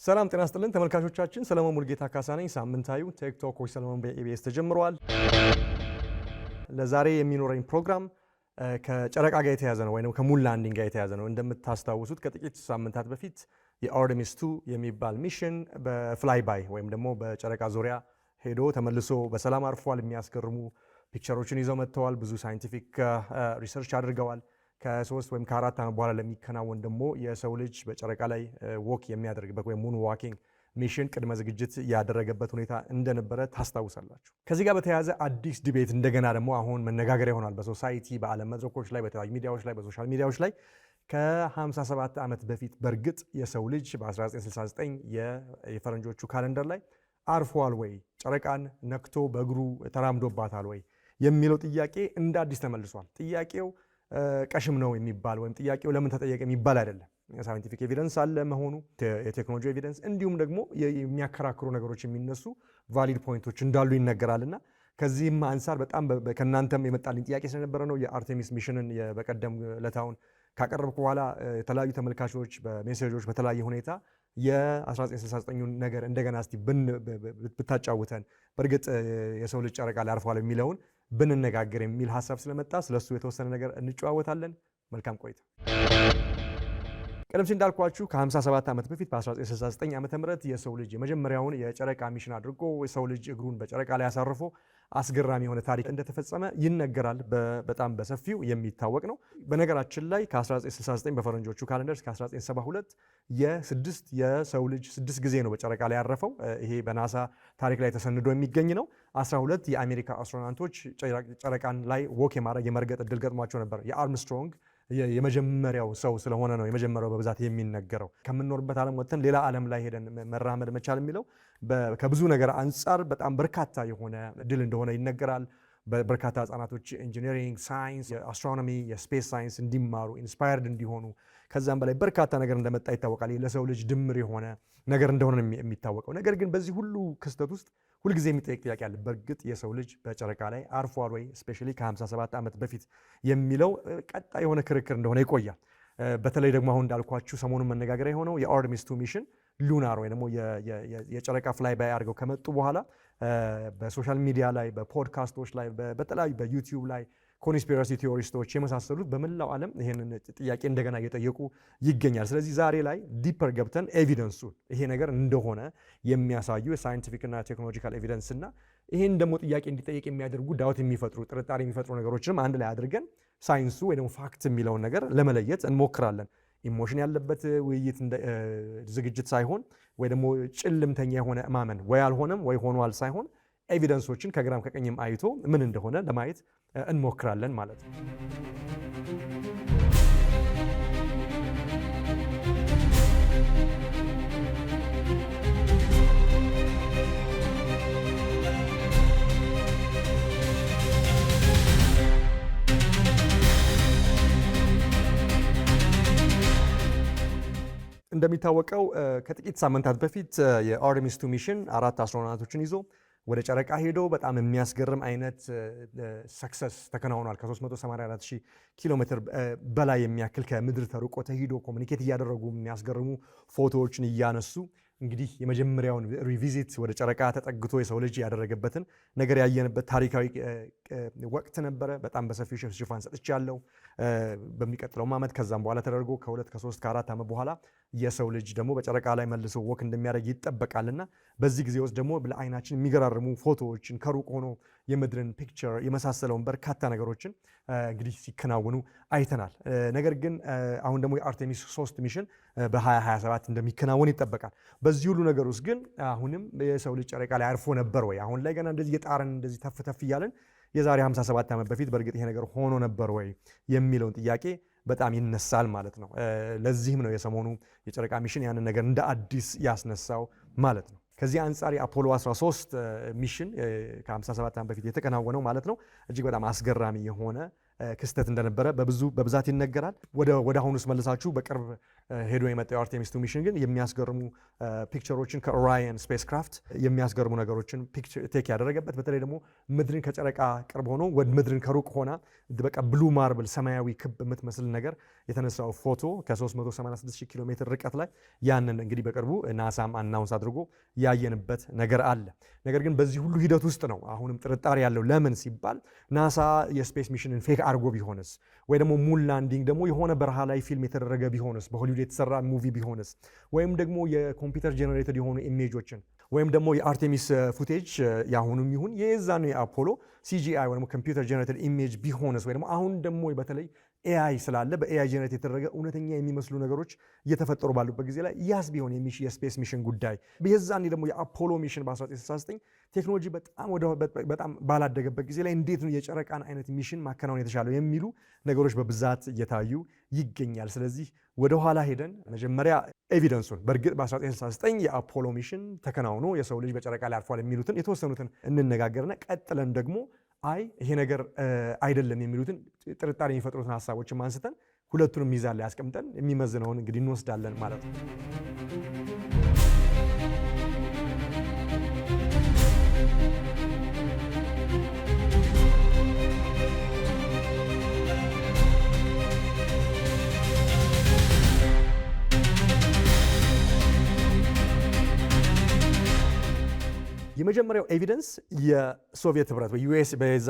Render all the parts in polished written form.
ሰላም ጤና ይስጥልን ተመልካቾቻችን፣ ሰለሞን ሙልጌታ ካሳ ነኝ። ሳምንታዊው ቲክቶክ ወይ ሰለሞን በኢቢኤስ ተጀምሯል። ለዛሬ የሚኖረኝ ፕሮግራም ከጨረቃ ጋር የተያዘ ነው ወይንም ከሙን ላንዲንግ ጋር የተያዘ ነው። እንደምታስታውሱት ከጥቂት ሳምንታት በፊት የአርቴሚስ 2 የሚባል ሚሽን በፍላይ ባይ ወይም ደግሞ በጨረቃ ዙሪያ ሄዶ ተመልሶ በሰላም አርፏል። የሚያስገርሙ ፒክቸሮችን ይዘው መጥተዋል። ብዙ ሳይንቲፊክ ሪሰርች አድርገዋል። ከ3 ወይም ከ4 ዓመት በኋላ ለሚከናወን ደግሞ የሰው ልጅ በጨረቃ ላይ ወክ የሚያደርግበት ወይም ሙን ዋኪንግ ሚሽን ቅድመ ዝግጅት ያደረገበት ሁኔታ እንደነበረ ታስታውሳላችሁ። ከዚህ ጋር በተያያዘ አዲስ ዲቤት እንደገና ደግሞ አሁን መነጋገሪያ ይሆናል በሶሳይቲ፣ በዓለም መድረኮች ላይ፣ በተለያዩ ሚዲያዎች ላይ፣ በሶሻል ሚዲያዎች ላይ ከ57 ዓመት በፊት በእርግጥ የሰው ልጅ በ1969 የፈረንጆቹ ካለንደር ላይ አርፏል ወይ፣ ጨረቃን ነክቶ በእግሩ ተራምዶባታል ወይ የሚለው ጥያቄ እንደ አዲስ ተመልሷል። ጥያቄው ቀሽም ነው የሚባል ወይም ጥያቄው ለምን ተጠየቀ የሚባል አይደለም። ሳይንቲፊክ ኤቪደንስ አለ መሆኑ፣ የቴክኖሎጂ ኤቪደንስ እንዲሁም ደግሞ የሚያከራክሩ ነገሮች የሚነሱ ቫሊድ ፖይንቶች እንዳሉ ይነገራልና ከዚህም አንፃር በጣም ከእናንተም የመጣልኝ ጥያቄ ስለነበረ ነው የአርቴሚስ ሚሽንን በቀደም ለታውን ካቀረብኩ በኋላ የተለያዩ ተመልካቾች በሜሴጆች በተለያየ ሁኔታ የ1969 ነገር እንደገና እስቲ ብታጫውተን በእርግጥ የሰው ልጅ ጨረቃ ላይ አርፏል የሚለውን ብንነጋገር የሚል ሐሳብ ስለመጣ ስለሱ የተወሰነ ነገር እንጨዋወታለን። መልካም ቆይታ። ቀደም ሲል እንዳልኳችሁ ከ57 ዓመት በፊት በ1969 ዓመተ ምህረት የሰው ልጅ የመጀመሪያውን የጨረቃ ሚሽን አድርጎ የሰው ልጅ እግሩን በጨረቃ ላይ አሳርፎ አስገራሚ የሆነ ታሪክ እንደተፈጸመ ይነገራል። በጣም በሰፊው የሚታወቅ ነው። በነገራችን ላይ ከ1969 በፈረንጆቹ ካለንደር እስከ 1972 የሰው ልጅ 6 ጊዜ ነው በጨረቃ ላይ ያረፈው። ይሄ በናሳ ታሪክ ላይ ተሰንዶ የሚገኝ ነው። 12 የአሜሪካ አስትሮናውቶች ጨረቃን ላይ ወክ የመርገጥ እድል ገጥሟቸው ነበር። የአርምስትሮንግ የመጀመሪያው ሰው ስለሆነ ነው የመጀመሪያው በብዛት የሚነገረው። ከምንኖርበት ዓለም ወጥተን ሌላ ዓለም ላይ ሄደን መራመድ መቻል የሚለው ከብዙ ነገር አንጻር በጣም በርካታ የሆነ ድል እንደሆነ ይነገራል። በርካታ ህጻናቶች ኢንጂነሪንግ፣ ሳይንስ፣ የአስትሮኖሚ፣ የስፔስ ሳይንስ እንዲማሩ ኢንስፓየርድ እንዲሆኑ ከዛም በላይ በርካታ ነገር እንደመጣ ይታወቃል። ለሰው ልጅ ድምር የሆነ ነገር እንደሆነ የሚታወቀው ነገር ግን በዚህ ሁሉ ክስተት ውስጥ ሁልጊዜ የሚጠይቅ ጥያቄ አለ። በእርግጥ የሰው ልጅ በጨረቃ ላይ አርፏል ወይ ስፔሻሊ ከ57 ዓመት በፊት የሚለው ቀጣይ የሆነ ክርክር እንደሆነ ይቆያል። በተለይ ደግሞ አሁን እንዳልኳችሁ ሰሞኑን መነጋገሪያ የሆነው የአርቴሚስ 2 ሚሽን ሉናር ወይ ደግሞ የጨረቃ ፍላይ ባይ አድርገው ከመጡ በኋላ በሶሻል ሚዲያ ላይ፣ በፖድካስቶች ላይ፣ በተለያዩ በዩቲዩብ ላይ ኮንስፒረሲ ቲዮሪስቶች የመሳሰሉት በመላው ዓለም ይሄንን ጥያቄ እንደገና እየጠየቁ ይገኛል። ስለዚህ ዛሬ ላይ ዲፐር ገብተን ኤቪደንሱ ይሄ ነገር እንደሆነ የሚያሳዩ የሳይንቲፊክ እና ቴክኖሎጂካል ኤቪደንስ እና ይሄን ደግሞ ጥያቄ እንዲጠየቅ የሚያደርጉ ዳውት የሚፈጥሩ ጥርጣሬ የሚፈጥሩ ነገሮችንም አንድ ላይ አድርገን ሳይንሱ ወይ ደግሞ ፋክት የሚለውን ነገር ለመለየት እንሞክራለን። ኢሞሽን ያለበት ውይይት ዝግጅት ሳይሆን ወይ ደግሞ ጭልምተኛ የሆነ ማመን ወይ አልሆነም ወይ ሆኗል ሳይሆን ኤቪደንሶችን ከግራም ከቀኝም አይቶ ምን እንደሆነ ለማየት እንሞክራለን ማለት ነው። እንደሚታወቀው ከጥቂት ሳምንታት በፊት የአርቴሚስ 2 ሚሽን 4 አስትሮናውቶችን ይዞ ወደ ጨረቃ ሄዶ በጣም የሚያስገርም አይነት ሰክሰስ ተከናውኗል። ከ384,000 ኪሎ ሜትር በላይ የሚያክል ከምድር ተርቆ ተሂዶ ኮሚኒኬት እያደረጉ የሚያስገርሙ ፎቶዎችን እያነሱ እንግዲህ የመጀመሪያውን ሪቪዚት ወደ ጨረቃ ተጠግቶ የሰው ልጅ ያደረገበትን ነገር ያየንበት ታሪካዊ ወቅት ነበረ። በጣም በሰፊው ሽፋን ሰጥቻለሁ። በሚቀጥለው ዓመት ከዛም በኋላ ተደርጎ ከ2 ከ3 ከ4 ዓመት በኋላ የሰው ልጅ ደግሞ በጨረቃ ላይ መልሶ ወክ እንደሚያደርግ ይጠበቃልና በዚህ ጊዜ ውስጥ ደግሞ ለአይናችን የሚገራርሙ ፎቶዎችን ከሩቅ ሆኖ የምድርን ፒክቸር የመሳሰለውን በርካታ ነገሮችን እንግዲህ ሲከናወኑ አይተናል። ነገር ግን አሁን ደግሞ የአርቴሚስ 3 ሚሽን በ2027 እንደሚከናወን ይጠበቃል። በዚህ ሁሉ ነገር ውስጥ ግን አሁንም የሰው ልጅ ጨረቃ ላይ አርፎ ነበር ወይ? አሁን ላይ ገና እንደዚህ የጣረን እንደዚህ ተፍ እያለን የዛሬ 57 ዓመት በፊት በእርግጥ ይሄ ነገር ሆኖ ነበር ወይ የሚለውን ጥያቄ በጣም ይነሳል ማለት ነው። ለዚህም ነው የሰሞኑ የጨረቃ ሚሽን ያንን ነገር እንደ አዲስ ያስነሳው ማለት ነው። ከዚህ አንጻር የአፖሎ 13 ሚሽን ከ57 ዓመት በፊት የተከናወነው ማለት ነው እጅግ በጣም አስገራሚ የሆነ ክስተት እንደነበረ በብዛት ይነገራል። ወደ አሁኑ መልሳችሁ በቅርብ ሄዶ የመጣው አርቴሚስ 2 ሚሽን ግን የሚያስገርሙ ፒክቸሮችን ከኦራየን ስፔስ ክራፍት የሚያስገርሙ ነገሮችን ቴክ ያደረገበት በተለይ ደግሞ ምድርን ከጨረቃ ቅርብ ሆኖ ወደ ምድርን ከሩቅ ሆና በቃ ብሉ ማርብል ሰማያዊ ክብ የምትመስል ነገር የተነሳው ፎቶ ከ386 ኪሎ ሜትር ርቀት ላይ ያንን እንግዲህ በቅርቡ ናሳም አናውንስ አድርጎ ያየንበት ነገር አለ። ነገር ግን በዚህ ሁሉ ሂደት ውስጥ ነው አሁንም ጥርጣሬ ያለው። ለምን ሲባል ናሳ የስፔስ ሚሽንን ፌክ አርጎ ቢሆንስ ወይ ደግሞ ሙን ላንዲንግ ደግሞ የሆነ በረሃ ላይ ፊልም የተደረገ ቢሆንስ በሆሊውድ የተሰራ ሙቪ ቢሆንስ ወይም ደግሞ የኮምፒውተር ጀነሬተድ የሆኑ ኢሜጆችን ወይም ደግሞ የአርቴሚስ ፉቴጅ ያሁኑም ይሁን የዛኑ የአፖሎ ሲጂአይ ወይ ደግሞ ኮምፒውተር ጀነሬተድ ኢሜጅ ቢሆንስ ወይ ደግሞ አሁን ደግሞ በተለይ ኤአይ ስላለ በኤአይ ጀነሬት የተደረገ እውነተኛ የሚመስሉ ነገሮች እየተፈጠሩ ባሉበት ጊዜ ላይ ያስ ቢሆን የስፔስ ሚሽን ጉዳይ የዛኔ ደግሞ የአፖሎ ሚሽን በ1969 ቴክኖሎጂ በጣም ባላደገበት ጊዜ ላይ እንዴት ነው የጨረቃን አይነት ሚሽን ማከናወን የተሻለው የሚሉ ነገሮች በብዛት እየታዩ ይገኛል። ስለዚህ ወደ ኋላ ሄደን መጀመሪያ ኤቪደንሱን በእርግጥ በ1969 የአፖሎ ሚሽን ተከናውኖ የሰው ልጅ በጨረቃ ላይ አርፏል የሚሉትን የተወሰኑትን እንነጋገርና ቀጥለን ደግሞ አይ ይሄ ነገር አይደለም የሚሉትን ጥርጣሬ የሚፈጥሩትን ሀሳቦችን አንስተን ሁለቱንም ሚዛን ላይ አስቀምጠን የሚመዝነውን እንግዲህ እንወስዳለን ማለት ነው። የመጀመሪያው ኤቪደንስ የሶቪየት ህብረት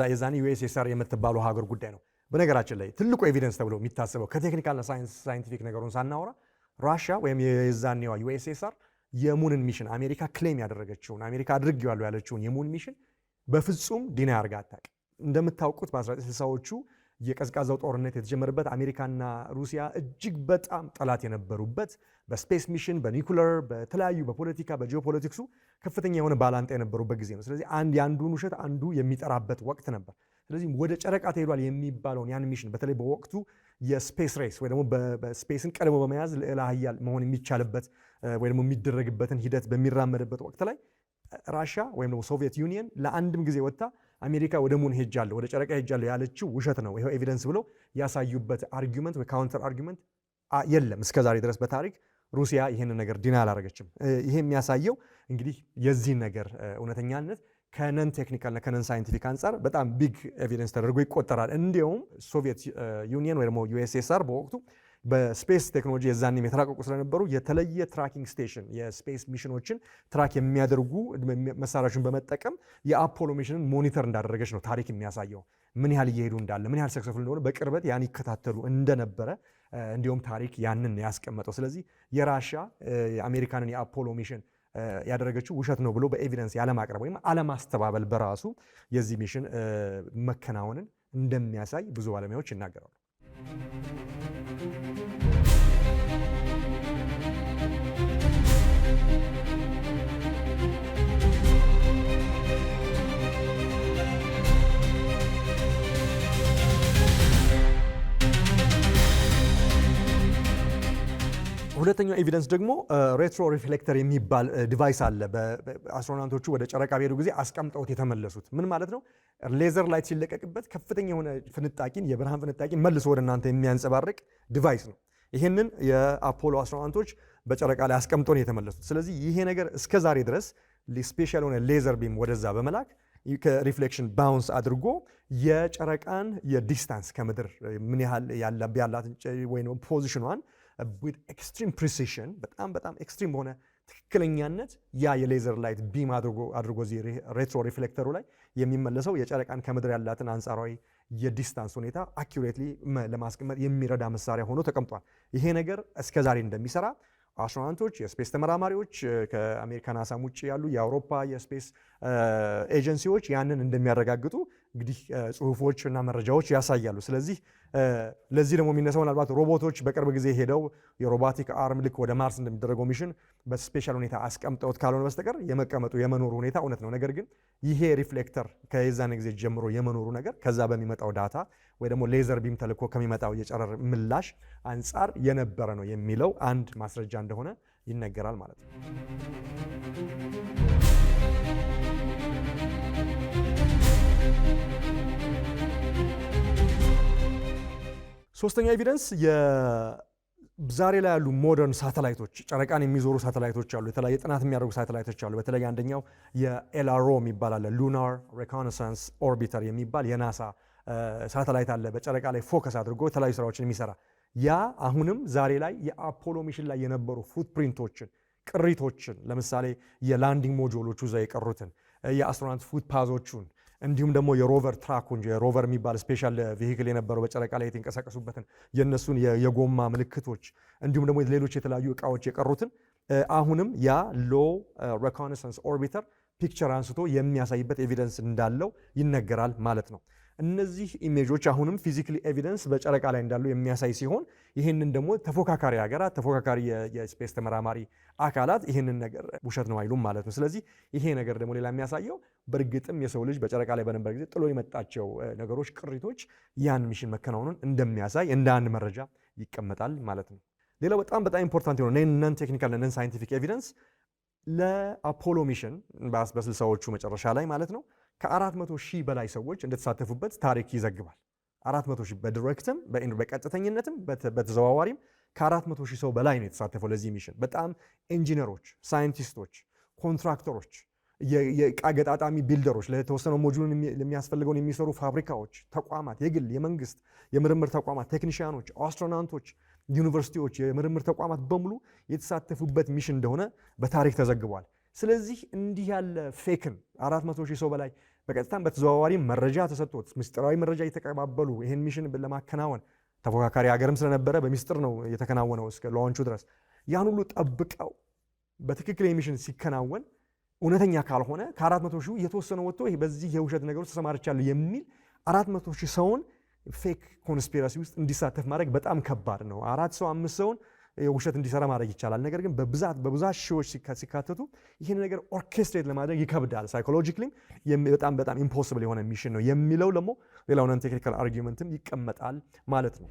የዛኔ ዩኤስኤስአር የምትባለው ሀገር ጉዳይ ነው። በነገራችን ላይ ትልቁ ኤቪደንስ ተብሎ የሚታሰበው ከቴክኒካልና ሳይንቲፊክ ነገሩን ሳናወራ ራሽያ ወይም የዛኔዋ ዩኤስኤስአር የሙንን ሚሽን አሜሪካ ክሌም ያደረገችውን አሜሪካ አድርጌዋለሁ ያለችውን የሙን ሚሽን በፍጹም ዲና አድርጋ አታውቅም። እንደምታውቁት በ1960ዎቹ የቀዝቃዛው ጦርነት የተጀመረበት አሜሪካና ሩሲያ እጅግ በጣም ጠላት የነበሩበት በስፔስ ሚሽን በኒኩለር በተለያዩ በፖለቲካ በጂኦፖለቲክሱ ከፍተኛ የሆነ ባላንጣ የነበሩበት ጊዜ ነው። ስለዚህ የአንዱን ውሸት አንዱ የሚጠራበት ወቅት ነበር። ስለዚህ ወደ ጨረቃ ተሄዷል የሚባለውን ያን ሚሽን በተለይ በወቅቱ የስፔስ ሬስ ወይ ደግሞ በስፔስን ቀድሞ በመያዝ ልዕለ ኃያል መሆን የሚቻልበት ወይ ደግሞ የሚደረግበትን ሂደት በሚራመድበት ወቅት ላይ ራሽያ ወይም ደግሞ ሶቪየት ዩኒየን ለአንድም ጊዜ ወጥታ አሜሪካ ወደ ሙን ሄጃለሁ ወደ ጨረቃ ሄጃለሁ ያለችው ውሸት ነው ይሄው ኤቪደንስ ብለው ያሳዩበት አርጊውመንት ወይ ካውንተር አርጊውመንት የለም። እስከዛሬ ድረስ በታሪክ ሩሲያ ይህንን ነገር ዲና አላደረገችም። ይሄ የሚያሳየው እንግዲህ የዚህ ነገር እውነተኛነት ከነን ቴክኒካልና ከነን ሳይንቲፊክ አንጻር በጣም ቢግ ኤቪደንስ ተደርጎ ይቆጠራል። እንዲያውም ሶቪየት ዩኒየን ወይ ደግሞ ዩኤስኤስአር በወቅቱ በስፔስ ቴክኖሎጂ የዛኔም የተራቀቁ ስለነበሩ የተለየ ትራኪንግ ስቴሽን የስፔስ ሚሽኖችን ትራክ የሚያደርጉ መሳሪያዎችን በመጠቀም የአፖሎ ሚሽንን ሞኒተር እንዳደረገች ነው ታሪክ የሚያሳየው። ምን ያህል እየሄዱ እንዳለ ምን ያህል ሰክሰስፉል እንደሆነ በቅርበት ያን ይከታተሉ እንደነበረ እንዲሁም ታሪክ ያንን ያስቀመጠው። ስለዚህ የራሽያ የአሜሪካንን የአፖሎ ሚሽን ያደረገችው ውሸት ነው ብሎ በኤቪደንስ ያለማቅረብ ወይም አለማስተባበል በራሱ የዚህ ሚሽን መከናወንን እንደሚያሳይ ብዙ ባለሙያዎች ይናገራሉ። ሁለተኛው ኤቪደንስ ደግሞ ሬትሮ ሪፍሌክተር የሚባል ዲቫይስ አለ። አስትሮናውቶቹ ወደ ጨረቃ በሄዱ ጊዜ አስቀምጠውት የተመለሱት ምን ማለት ነው? ሌዘር ላይት ሲለቀቅበት ከፍተኛ የሆነ ፍንጣቂን የብርሃን ፍንጣቂን መልሶ ወደ እናንተ የሚያንጸባርቅ ዲቫይስ ነው። ይህንን የአፖሎ አስትሮናውቶች በጨረቃ ላይ አስቀምጠው ነው የተመለሱት። ስለዚህ ይሄ ነገር እስከ ዛሬ ድረስ ስፔሻል የሆነ ሌዘር ቢም ወደዛ በመላክ ከሪፍሌክሽን ባውንስ አድርጎ የጨረቃን የዲስታንስ ከምድር ምን ያህል ያላትን ወይ ፖዚሽኗን with extreme precision በጣም ኤክስትሪም በሆነ ትክክለኛነት ያ የሌዘር ላይት ቢም አድርጎ ሬትሮ ሪፍሌክተሩ ላይ የሚመለሰው የጨረቃን ከምድር ያላትን አንጻራዊ የዲስታንስ ሁኔታ አኪዩሬትሊ ለማስቀመጥ የሚረዳ መሳሪያ ሆኖ ተቀምጧል። ይሄ ነገር እስከዛሬ እንደሚሰራ አስትሮናውቶች የስፔስ ተመራማሪዎች ከአሜሪካ ናሳም ውጭ ያሉ የአውሮፓ የስፔስ ኤጀንሲዎች ያንን እንደሚያረጋግጡ እንግዲህ ጽሁፎች እና መረጃዎች ያሳያሉ። ስለዚህ ለዚህ ደግሞ የሚነሳው ምናልባት ሮቦቶች በቅርብ ጊዜ ሄደው የሮቦቲክ አርም ልክ ወደ ማርስ እንደሚደረገው ሚሽን በስፔሻል ሁኔታ አስቀምጠውት ካልሆነ በስተቀር የመቀመጡ የመኖሩ ሁኔታ እውነት ነው። ነገር ግን ይሄ ሪፍሌክተር ከዛን ጊዜ ጀምሮ የመኖሩ ነገር ከዛ በሚመጣው ዳታ ወይ ደግሞ ሌዘር ቢም ተልኮ ከሚመጣው የጨረር ምላሽ አንጻር የነበረ ነው የሚለው አንድ ማስረጃ እንደሆነ ይነገራል ማለት ነው። ሶስተኛው ኤቪደንስ ዛሬ ላይ ያሉ ሞደርን ሳተላይቶች ጨረቃን የሚዞሩ ሳተላይቶች አሉ። የተለያየ ጥናት የሚያደርጉ ሳተላይቶች አሉ። በተለይ አንደኛው የኤልአርኦ የሚባል አለ፣ ሉናር ሪኮናissance ኦርቢተር የሚባል የናሳ ሳተላይት አለ። በጨረቃ ላይ ፎከስ አድርጎ የተለያዩ ስራዎችን የሚሰራ ያ አሁንም ዛሬ ላይ የአፖሎ ሚሽን ላይ የነበሩ ፉትፕሪንቶችን ቅሪቶችን፣ ለምሳሌ የላንዲንግ ሞጁሎቹ እዛ የቀሩትን የአስትሮናውት ፉት ፓዞቹን እንዲሁም ደግሞ የሮቨር ትራኩን የሮቨር የሚባል ስፔሻል ቬሂክል የነበረው በጨረቃ ላይ የተንቀሳቀሱበትን የነሱን የጎማ ምልክቶች እንዲሁም ደግሞ ሌሎች የተለያዩ እቃዎች የቀሩትን አሁንም ያ ሎ ሪኮናissance ኦርቢተር ፒክቸር አንስቶ የሚያሳይበት ኤቪደንስ እንዳለው ይነገራል ማለት ነው። እነዚህ ኢሜጆች አሁንም ፊዚካሊ ኤቪደንስ በጨረቃ ላይ እንዳሉ የሚያሳይ ሲሆን ይህንን ደግሞ ተፎካካሪ ሀገራት ተፎካካሪ የስፔስ ተመራማሪ አካላት ይህንን ነገር ውሸት ነው አይሉም ማለት ነው። ስለዚህ ይሄ ነገር ደግሞ ሌላ የሚያሳየው በእርግጥም የሰው ልጅ በጨረቃ ላይ በነበረ ጊዜ ጥሎ የመጣቸው ነገሮች ቅሪቶች ያን ሚሽን መከናወኑን እንደሚያሳይ እንደ አንድ መረጃ ይቀመጣል ማለት ነው። ሌላው በጣም ኢምፖርታንት የሆነ ነን ቴክኒካል ነን ሳይንቲፊክ ኤቪደንስ ለአፖሎ ሚሽን በ60ዎቹ መጨረሻ ላይ ማለት ነው ከ400 ሺህ በላይ ሰዎች እንደተሳተፉበት ታሪክ ይዘግባል። 400 ሺህ በዲሬክትም በቀጥተኝነትም በተዘዋዋሪም ከ400 ሺህ ሰው በላይ ነው የተሳተፈው ለዚህ ሚሽን። በጣም ኢንጂነሮች፣ ሳይንቲስቶች፣ ኮንትራክተሮች፣ የዕቃ ገጣጣሚ ቢልደሮች፣ ለተወሰነው ሞጁሉን የሚያስፈልገውን የሚሰሩ ፋብሪካዎች፣ ተቋማት፣ የግል የመንግስት የምርምር ተቋማት፣ ቴክኒሽያኖች፣ አስትሮናውቶች፣ ዩኒቨርሲቲዎች፣ የምርምር ተቋማት በሙሉ የተሳተፉበት ሚሽን እንደሆነ በታሪክ ተዘግቧል። ስለዚህ እንዲህ ያለ ፌክን 400 ሺህ ሰው በላይ በቀጥታም በተዘዋዋሪ መረጃ ተሰጥቶት ምስጢራዊ መረጃ እየተቀባበሉ ይህን ሚሽን ለማከናወን ተፎካካሪ ሀገርም ስለነበረ በሚስጥር ነው የተከናወነው እስከ ላውንቹ ድረስ። ያን ሁሉ ጠብቀው በትክክል የሚሽን ሲከናወን እውነተኛ ካልሆነ ከ400 ሺህ የተወሰነ ወጥቶ በዚህ የውሸት ነገሮች ተሰማርቻለሁ የሚል 400 ሺህ ሰውን ፌክ ኮንስፒረሲ ውስጥ እንዲሳተፍ ማድረግ በጣም ከባድ ነው። 4 ሰው 5 ሰውን ውሸት እንዲሰራ ማድረግ ይቻላል። ነገር ግን በብዛት ሺዎች ሲካተቱ ይህን ነገር ኦርኬስትሬት ለማድረግ ይከብዳል። ሳይኮሎጂካሊም በጣም ኢምፖሲብል የሆነ ሚሽን ነው የሚለው ደግሞ ሌላው ነን ቴክኒካል አርጊውመንትም ይቀመጣል ማለት ነው።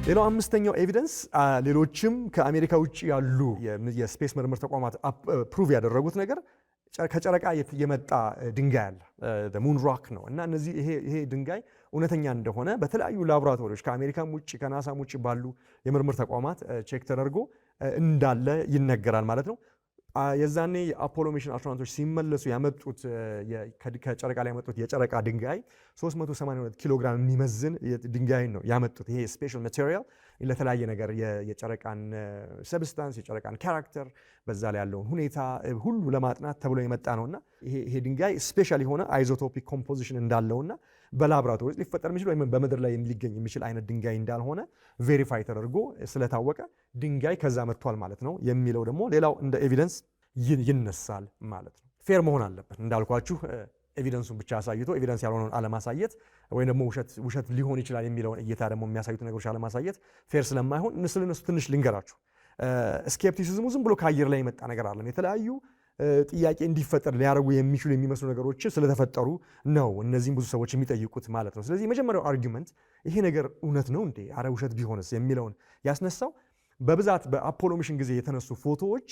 ሌላው አምስተኛው ኤቪደንስ ሌሎችም ከአሜሪካ ውጭ ያሉ የስፔስ ምርምር ተቋማት ፕሩቭ ያደረጉት ነገር ከጨረቃ የመጣ ድንጋይ አለ፣ ሙን ሮክ ነው እና ይሄ ድንጋይ እውነተኛ እንደሆነ በተለያዩ ላቦራቶሪዎች ከአሜሪካም ውጭ ከናሳም ውጭ ባሉ የምርምር ተቋማት ቼክ ተደርጎ እንዳለ ይነገራል ማለት ነው። የዛኔ የአፖሎ ሚሽን አስትሮናውቶች ሲመለሱ ያመጡት ከጨረቃ ላይ ያመጡት የጨረቃ ድንጋይ 382 ኪሎ ግራም የሚመዝን ድንጋይ ነው ያመጡት። ይሄ ስፔሻል ማቴሪያል ለተለያየ ነገር የጨረቃን ሰብስታንስ የጨረቃን ካራክተር በዛ ላይ ያለውን ሁኔታ ሁሉ ለማጥናት ተብሎ የመጣ ነውና ይሄ ድንጋይ ስፔሻል የሆነ አይዞቶፒክ ኮምፖዚሽን እንዳለውና በላብራቶሪ ውስጥ ሊፈጠር የሚችል ወይም በምድር ላይ ሊገኝ የሚችል አይነት ድንጋይ እንዳልሆነ ቬሪፋይ ተደርጎ ስለታወቀ ድንጋይ ከዛ መጥቷል ማለት ነው የሚለው ደግሞ ሌላው እንደ ኤቪደንስ ይነሳል ማለት ነው። ፌር መሆን አለበት እንዳልኳችሁ ኤቪደንሱን ብቻ አሳይቶ ኤቪደንስ ያልሆነውን አለማሳየት ወይም ደግሞ ውሸት ሊሆን ይችላል የሚለውን እይታ ደግሞ የሚያሳዩት ነገሮች አለማሳየት ፌር ስለማይሆን ስለነሱ ትንሽ ልንገራችሁ። ስኬፕቲሲዝሙ ዝም ብሎ ከአየር ላይ የመጣ ነገር አለ። የተለያዩ ጥያቄ እንዲፈጠር ሊያደርጉ የሚችሉ የሚመስሉ ነገሮች ስለተፈጠሩ ነው እነዚህም ብዙ ሰዎች የሚጠይቁት ማለት ነው። ስለዚህ የመጀመሪያው አርጊውመንት ይሄ ነገር እውነት ነው እንዴ አረ ውሸት ቢሆንስ የሚለውን ያስነሳው በብዛት በአፖሎ ሚሽን ጊዜ የተነሱ ፎቶዎች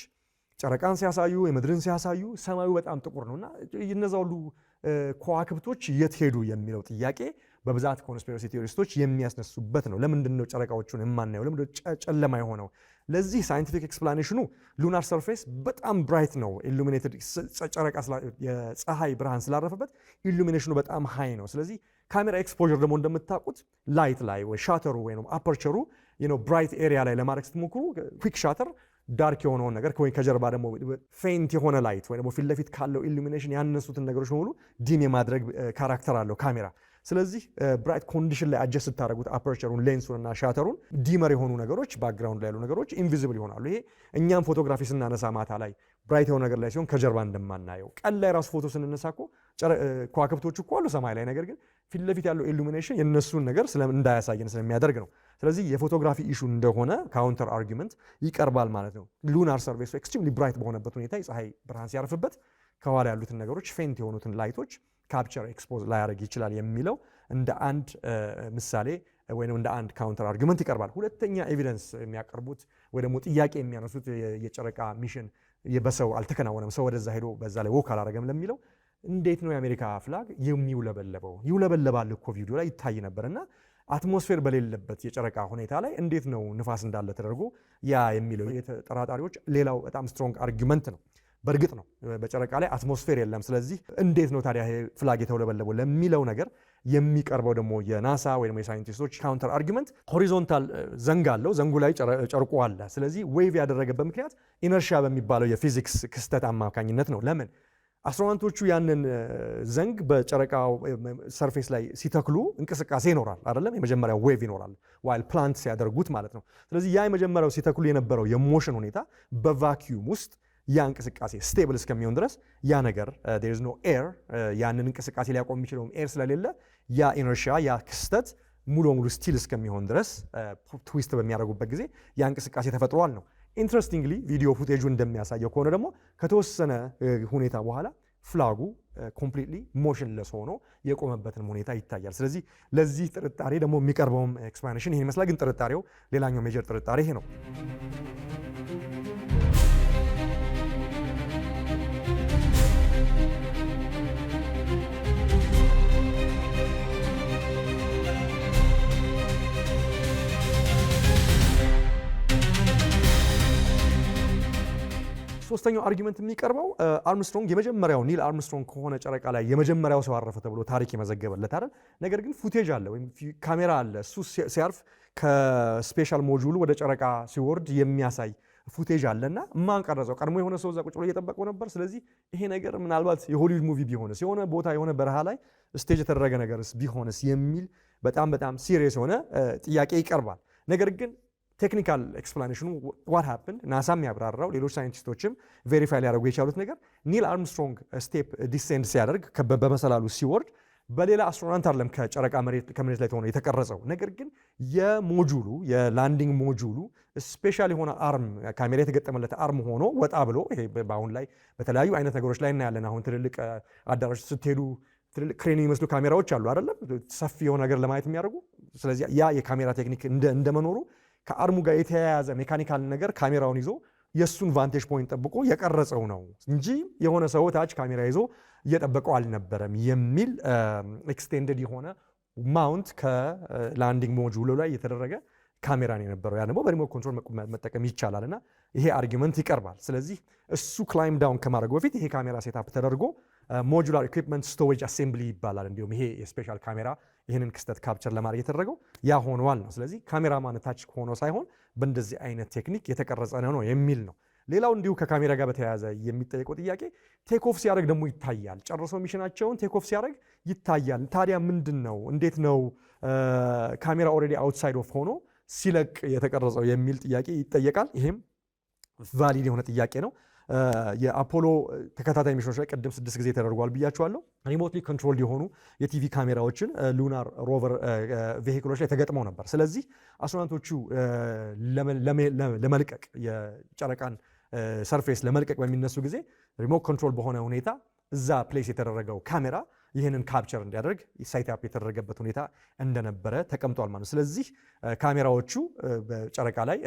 ጨረቃን ሲያሳዩ የምድርን ሲያሳዩ ሰማዩ በጣም ጥቁር ነውና እነዛ ሁሉ ከዋክብቶች የት ሄዱ የሚለው ጥያቄ በብዛት ኮንስፒረሲ ቲዮሪስቶች የሚያስነሱበት ነው። ለምንድን ነው ጨረቃዎቹን የማናየው? ለምንድን ነው ጨለማ የሆነው? ለዚህ ሳይንቲፊክ ኤክስፕላኔሽኑ ሉናር ሰርፌስ በጣም ብራይት ነው። ኢሉሚኔትድ ጨረቃ የፀሐይ ብርሃን ስላረፈበት ኢሉሚኔሽኑ በጣም ሃይ ነው። ስለዚህ ካሜራ ኤክስፖዠር ደግሞ እንደምታውቁት ላይት ላይ ወይ ሻተሩ ወይ አፐርቸሩ ብራይት ኤሪያ ላይ ለማድረግ ስትሞክሩ ኩዊክ ሻተር ዳርክ የሆነውን ነገር ወይ ከጀርባ ደግሞ ፌንት የሆነ ላይት ወይ ደግሞ ፊት ለፊት ካለው ኢሉሚኔሽን ያነሱትን ነገሮች በሙሉ ዲም የማድረግ ካራክተር አለው ካሜራ። ስለዚህ ብራይት ኮንዲሽን ላይ አጀስት ስታደርጉት አፐርቸሩን ሌንሱን እና ሻተሩን ዲመር የሆኑ ነገሮች ባክግራውንድ ላይ ያሉ ነገሮች ኢንቪዚብል ይሆናሉ። ይሄ እኛም ፎቶግራፊ ስናነሳ ማታ ላይ ብራይት የሆነ ነገር ላይ ሲሆን ከጀርባ እንደማናየው ቀን ላይ ራሱ ፎቶ ስንነሳ እኮ ከዋክብቶች እኮ አሉ ሰማይ ላይ፣ ነገር ግን ፊት ለፊት ያለው ኢሉሚኔሽን የነሱን ነገር እንዳያሳየን ስለሚያደርግ ነው። ስለዚህ የፎቶግራፊ ኢሹ እንደሆነ ካውንተር አርጊመንት ይቀርባል ማለት ነው። ሉናር ሰርፌስ ኤክስትሪምሊ ብራይት በሆነበት ሁኔታ የፀሐይ ብርሃን ሲያርፍበት ከኋላ ያሉትን ነገሮች ፌንት የሆኑትን ላይቶች ካፕቸር ኤክስፖዝ ላያደርግ ይችላል የሚለው እንደ አንድ ምሳሌ ወይም እንደ አንድ ካውንተር አርጊመንት ይቀርባል። ሁለተኛ ኤቪደንስ የሚያቀርቡት ወይ ደግሞ ጥያቄ የሚያነሱት የጨረቃ ሚሽን በሰው አልተከናወነም፣ ሰው ወደዛ ሄዶ በዛ ላይ ወክ አላረገም ለሚለው እንዴት ነው የአሜሪካ ፍላግ የሚውለበለበው? ይውለበለባል እኮ ቪዲዮ ላይ ይታይ ነበርና አትሞስፌር በሌለበት የጨረቃ ሁኔታ ላይ እንዴት ነው ንፋስ እንዳለ ተደርጎ ያ የሚለው የተጠራጣሪዎች ሌላው በጣም ስትሮንግ አርጊመንት ነው። በእርግጥ ነው በጨረቃ ላይ አትሞስፌር የለም። ስለዚህ እንዴት ነው ታዲያ ፍላግ የተውለበለበው ለሚለው ነገር የሚቀርበው ደግሞ የናሳ ወይም የሳይንቲስቶች ካውንተር አርጊመንት ሆሪዞንታል ዘንግ አለው፣ ዘንጉ ላይ ጨርቁ አለ። ስለዚህ ዌቭ ያደረገበት ምክንያት ኢነርሺያ በሚባለው የፊዚክስ ክስተት አማካኝነት ነው። ለምን አስትሮናውቶቹ ያንን ዘንግ በጨረቃው ሰርፌስ ላይ ሲተክሉ እንቅስቃሴ ይኖራል አይደለም? የመጀመሪያው ዌቭ ይኖራል ዋይል ፕላንት ሲያደርጉት ማለት ነው። ስለዚህ ያ የመጀመሪያው ሲተክሉ የነበረው የሞሽን ሁኔታ በቫኪዩም ውስጥ ያ እንቅስቃሴ ስቴብል እስከሚሆን ድረስ ያ ነገር there is no air ያንን እንቅስቃሴ ሊያቆም የሚችለው ኤር ስለሌለ ያ ኢነርሺያ ያ ክስተት ሙሉ በሙሉ ስቲል እስከሚሆን ድረስ ትዊስት በሚያደርጉበት ጊዜ ያ እንቅስቃሴ ተፈጥሯል ነው። ኢንትረስቲንግሊ ቪዲዮ ፉቴጁ እንደሚያሳየው ከሆነ ደግሞ ከተወሰነ ሁኔታ በኋላ ፍላጉ ኮምፕሊትሊ ሞሽንለስ ሆኖ የቆመበትን ሁኔታ ይታያል። ስለዚህ ለዚህ ጥርጣሬ ደግሞ የሚቀርበውም ኤክስፕላኔሽን ይሄን ይመስላል። ግን ጥርጣሬው ሌላኛው ሜጀር ጥርጣሬ ይሄ ነው። ሶስተኛው አርጊመንት የሚቀርበው አርምስትሮንግ የመጀመሪያው ኒል አርምስትሮንግ ከሆነ ጨረቃ ላይ የመጀመሪያው ሰው አረፈ ተብሎ ታሪክ የመዘገበለት አይደል? ነገር ግን ፉቴጅ አለ ወይም ካሜራ አለ። እሱ ሲያርፍ ከስፔሻል ሞጁሉ ወደ ጨረቃ ሲወርድ የሚያሳይ ፉቴጅ አለና ማን ቀረጸው? ቀድሞ የሆነ ሰው እዛ ቁጭ ብሎ እየጠበቀው ነበር። ስለዚህ ይሄ ነገር ምናልባት የሆሊውድ ሙቪ ቢሆንስ፣ የሆነ ቦታ የሆነ በረሃ ላይ ስቴጅ የተደረገ ነገርስ ቢሆንስ የሚል በጣም ሲሪየስ የሆነ ጥያቄ ይቀርባል። ነገር ግን ቴክኒካል ኤክስፕላኔሽኑ ዋት ሃፕንድ ናሳም ያብራራው ሌሎች ሳይንቲስቶችም ቬሪፋይ ሊያደርጉ የቻሉት ነገር ኒል አርምስትሮንግ ስቴፕ ዲሴንድ ሲያደርግ በመሰላሉ ሲወርድ በሌላ አስትሮናውት አይደለም ከጨረቃ ከመሬት ላይ ሆኖ የተቀረጸው። ነገር ግን የሞጁሉ የላንዲንግ ሞጁሉ ስፔሻል የሆነ አርም ካሜራ የተገጠመለት አርም ሆኖ ወጣ ብሎ ይሄ በአሁን ላይ በተለያዩ አይነት ነገሮች ላይ እናያለን። አሁን ትልልቅ አዳራሽ ስትሄዱ ትልልቅ ክሬን የሚመስሉ ካሜራዎች አሉ አይደለም? ሰፊ የሆነ ነገር ለማየት የሚያደርጉ። ስለዚህ ያ የካሜራ ቴክኒክ እንደመኖሩ ከአርሙ ጋር የተያያዘ ሜካኒካል ነገር ካሜራውን ይዞ የሱን ቫንቴጅ ፖይንት ጠብቆ የቀረጸው ነው እንጂ የሆነ ሰው ታች ካሜራ ይዞ እየጠበቀው አልነበረም የሚል ኤክስቴንድድ የሆነ ማውንት ከላንዲንግ ሞጁሉ ላይ የተደረገ ካሜራ ነው የነበረው። ያ ደግሞ በሪሞት ኮንትሮል መጠቀም ይቻላል እና ይሄ አርጊመንት ይቀርባል። ስለዚህ እሱ ክላይም ዳውን ከማድረጉ በፊት ይሄ ካሜራ ሴታፕ ተደርጎ ሞጁላር ኢኩዊፕመንት ስቶሬጅ አሴምብሊ ይባላል። እንዲሁም ይሄ የስፔሻል ካሜራ ይህንን ክስተት ካፕቸር ለማድረግ የተደረገው ያ ሆኗል ነው። ስለዚህ ካሜራማን ታች ሆኖ ሳይሆን በእንደዚህ አይነት ቴክኒክ የተቀረጸ ነው የሚል ነው። ሌላው እንዲሁ ከካሜራ ጋር በተያያዘ የሚጠየቀው ጥያቄ ቴክኦፍ ሲያደርግ ደግሞ ይታያል። ጨርሶ ሚሽናቸውን ቴክኦፍ ሲያደርግ ይታያል። ታዲያ ምንድን ነው እንዴት ነው ካሜራ ኦልሬዲ አውትሳይድ ኦፍ ሆኖ ሲለቅ የተቀረጸው የሚል ጥያቄ ይጠየቃል። ይሄም ቫሊድ የሆነ ጥያቄ ነው። የአፖሎ ተከታታይ ሚሽኖች ላይ ቅድም 6 ጊዜ ተደርጓል ብያቸዋለሁ። ሪሞትሊ ኮንትሮልድ የሆኑ የቲቪ ካሜራዎችን ሉናር ሮቨር ቬሂክሎች ላይ ተገጥመው ነበር። ስለዚህ አስትሮናውቶቹ ለመልቀቅ የጨረቃን ሰርፌስ ለመልቀቅ በሚነሱ ጊዜ ሪሞት ኮንትሮል በሆነ ሁኔታ እዛ ፕሌስ የተደረገው ካሜራ ይህንን ካፕቸር እንዲያደርግ ሳይታፕ የተደረገበት ሁኔታ እንደነበረ ተቀምጧል ማለት ነው። ስለዚህ ካሜራዎቹ በጨረቃ ላይ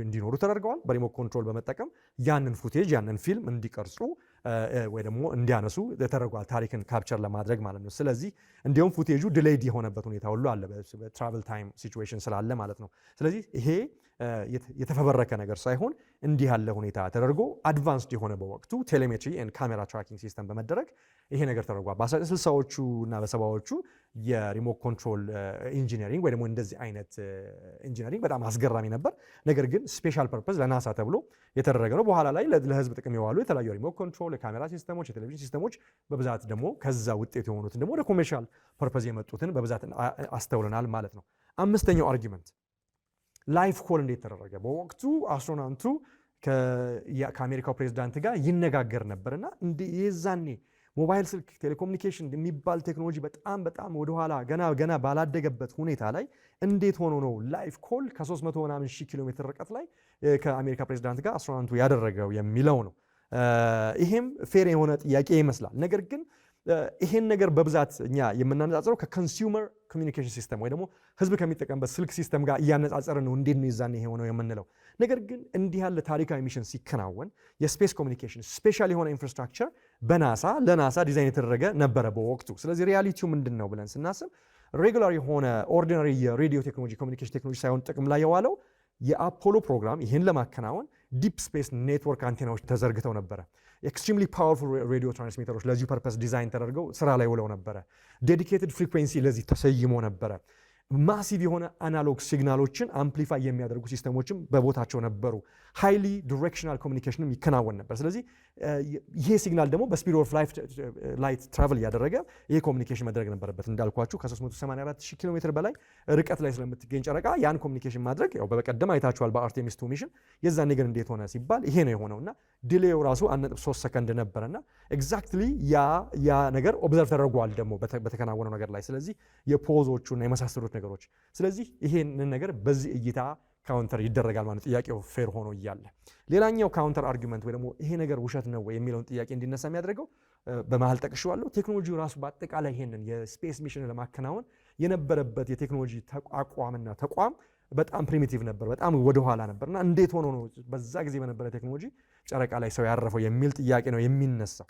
እንዲኖሩ ተደርገዋል። በሪሞት ኮንትሮል በመጠቀም ያንን ፉቴጅ ያንን ፊልም እንዲቀርጹ ወይ ደግሞ እንዲያነሱ ተደርጓል፣ ታሪክን ካፕቸር ለማድረግ ማለት ነው። ስለዚህ እንዲሁም ፉቴጁ ዲሌይድ የሆነበት ሁኔታ ሁሉ አለ፣ በትራቨል ታይም ሲቹዌሽን ስላለ ማለት ነው። ስለዚህ ይሄ የተፈበረከ ነገር ሳይሆን እንዲህ ያለ ሁኔታ ተደርጎ አድቫንስድ የሆነ በወቅቱ ቴሌሜትሪ ኤንድ ካሜራ ትራኪንግ ሲስተም በመደረግ ይሄ ነገር ተደርጓል። በ1960ዎቹ እና በ70ዎቹ የሪሞት ኮንትሮል ኢንጂነሪንግ ወይ ደግሞ እንደዚህ አይነት ኢንጂነሪንግ በጣም አስገራሚ ነበር። ነገር ግን ስፔሻል ፐርፐዝ ለናሳ ተብሎ የተደረገ ነው። በኋላ ላይ ለህዝብ ጥቅም የዋሉ የተለያዩ ሪሞት ኮንትሮል የካሜራ ሲስተሞች፣ የቴሌቪዥን ሲስተሞች በብዛት ደግሞ ከዛ ውጤት የሆኑትን ደግሞ ወደ ኮሜርሻል ፐርፐዝ የመጡትን በብዛት አስተውለናል ማለት ነው። አምስተኛው አርጊመንት ላይፍ ኮል እንዴት ተደረገ? በወቅቱ አስትሮናውቱ ከአሜሪካው ፕሬዝዳንት ጋር ይነጋገር ነበርና የዛኔ ሞባይል ስልክ ቴሌኮሙኒኬሽን የሚባል ቴክኖሎጂ በጣም ወደኋላ ገና ባላደገበት ሁኔታ ላይ እንዴት ሆኖ ነው ላይፍ ኮል ከ300 ምናምን ሺህ ኪሎ ሜትር ርቀት ላይ ከአሜሪካ ፕሬዝዳንት ጋር አስትሮናውቱ ያደረገው የሚለው ነው። ይሄም ፌር የሆነ ጥያቄ ይመስላል። ነገር ግን ይሄን ነገር በብዛት እኛ የምናነጻጽረው ከኮንሱመር ኮሚኒኬሽን ሲስተም ወይ ደግሞ ህዝብ ከሚጠቀምበት ስልክ ሲስተም ጋር እያነጻጸርን ነው እንዴት ነው ይዛን ይሄ ሆነው የምንለው። ነገር ግን እንዲህ ያለ ታሪካዊ ሚሽን ሲከናወን የስፔስ ኮሚኒኬሽን ስፔሻል የሆነ ኢንፍራስትራክቸር ለናሳ ዲዛይን የተደረገ ነበረ በወቅቱ። ስለዚህ ሪያሊቲው ምንድን ነው ብለን ስናስብ ሬጉላር የሆነ ኦርዲናሪ የሬዲዮ ቴክኖሎጂ ኮሚኒኬሽን ቴክኖሎጂ ሳይሆን ጥቅም ላይ የዋለው የአፖሎ ፕሮግራም ይህን ለማከናወን ዲፕ ስፔስ ኔትወርክ አንቴናዎች ተዘርግተው ነበረ። ኤክስትሪምሊ ፓወርፉል ሬዲዮ ትራንስሚተሮች ለዚሁ ፐርፐስ ዲዛይን ተደርገው ስራ ላይ ውለው ነበረ። ዴዲኬትድ ፍሪኩዌንሲ ለዚህ ተሰይሞ ነበረ። ማሲቭ የሆነ አናሎግ ሲግናሎችን አምፕሊፋይ የሚያደርጉ ሲስተሞችም በቦታቸው ነበሩ። ሃይሊ ዲሬክሽናል ኮሚኒኬሽንም ይከናወን ነበር። ስለዚህ ይሄ ሲግናል ደግሞ በስፒድ ኦፍ ላይት ትራቨል እያደረገ ይሄ ኮሚኒኬሽን መድረግ ነበረበት። እንዳልኳችሁ ከ384,000 ኪሎ ሜትር በላይ ርቀት ላይ ስለምትገኝ ጨረቃ ያን ኮሚኒኬሽን ማድረግ ያው በቀደም አይታችኋል በአርቴሚስ 2 ሚሽን። የዛኔ ግን እንዴት ሆነ ሲባል ይሄ ነው የሆነውና ዲሌው ራሱ 1.3 ሰከንድ ነበረና ኤግዛክትሊ ያ ነገር ኦብዘርቭ ተደርጓል ደግሞ በተከናወነው ነገር ላይ። ስለዚህ የፖዞቹና የመሳሰሉት ነገሮች ስለዚህ ይሄንን ነገር በዚህ እይታ ካውንተር ይደረጋል ማለት ጥያቄው ፌር ሆኖ እያለ ሌላኛው ካውንተር አርጊመንት ወይ ደግሞ ይሄ ነገር ውሸት ነው ወይ የሚለውን ጥያቄ እንዲነሳ የሚያደርገው በመሃል ጠቅሼዋለሁ። ቴክኖሎጂው ራሱ በአጠቃላይ ይሄንን የስፔስ ሚሽን ለማከናወን የነበረበት የቴክኖሎጂ አቋምና ተቋም በጣም ፕሪሚቲቭ ነበር፣ በጣም ወደኋላ ነበርና እንዴት ሆኖ ነው በዛ ጊዜ በነበረ ቴክኖሎጂ ጨረቃ ላይ ሰው ያረፈው የሚል ጥያቄ ነው የሚነሳው።